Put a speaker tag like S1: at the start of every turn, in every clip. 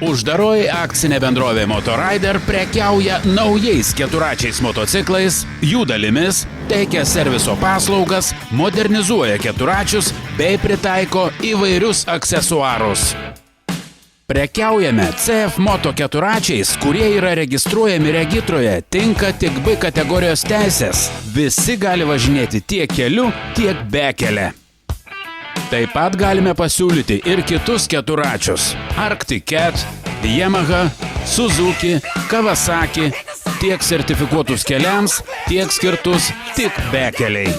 S1: Uždaroji akcinė bendrovė Motorrider prekiauja naujais keturračiais motociklais, jų dalimis, teikia serviso paslaugas, modernizuoja keturračius bei pritaiko įvairius aksesuarus. Prekiaujame CF Moto keturračiais, kurie yra registruojami regitroje, tinka tik B kategorijos teisės. Visi gali važinėti tiek keliu, tiek bekele. Taip pat galime pasiūlyti ir kitus keturračius – Arctic Cat, Yamaha, Suzuki, Kawasaki, tiek sertifikuotus keliams, tiek skirtus tik bekeliai.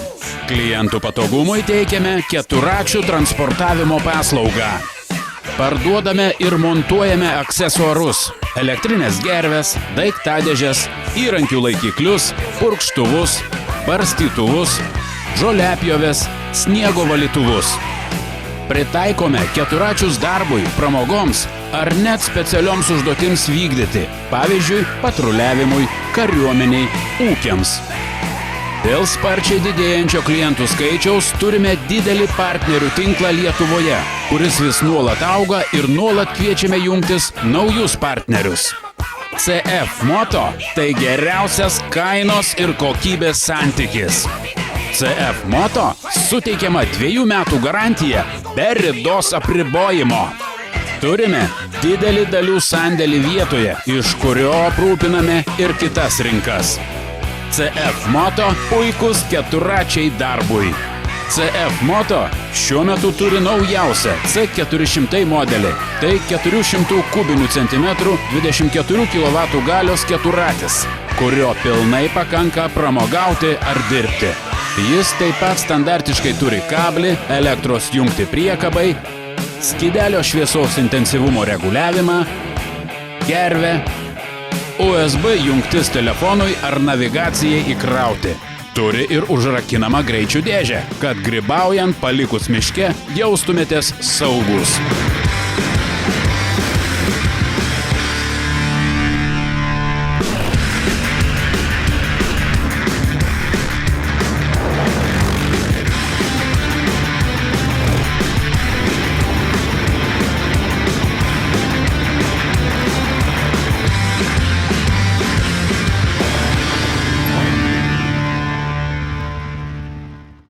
S1: Klientų patogumui teikiame keturračių transportavimo paslaugą. Parduodame ir montuojame aksesuarus – elektrinės gerves, daiktadėžes, įrankių laikiklius, purkštuvus, barstytuvus, žoliapjoves, sniego valytuvus. Pritaikome keturračius darbui, pramogoms ar net specialioms užduotims vykdyti, pavyzdžiui, patruliavimui, kariuomeniai, ūkiams. Dėl sparčiai didėjančio klientų skaičiaus turime didelį partnerių tinklą Lietuvoje, kuris vis nuolat auga ir nuolat kviečiame jungtis naujus partnerius. CF Moto – tai geriausias kainos ir kokybės santykis. CF Moto suteikiama 2 metų garantija be ridos apribojimo. Turime didelį dalių sandėlį vietoje, iš kurio aprūpiname ir kitas rinkas. CF Moto – puikus keturračiai darbui. CF Moto šiuo metu turi naujausią C400 modelį. Tai 400 kubinių centimetrų 24 kW galios keturratis, kurio pilnai pakanka pramogauti ar dirbti. Jis taip pat standartiškai turi kablį, elektros jungtį priekabai, skydelio šviesos intensyvumo reguliavimą, gervę, USB jungtis telefonui ar navigacijai įkrauti. Turi ir užrakinamą greičių dėžę, kad grybaujant palikus miške jaustumėtės saugus.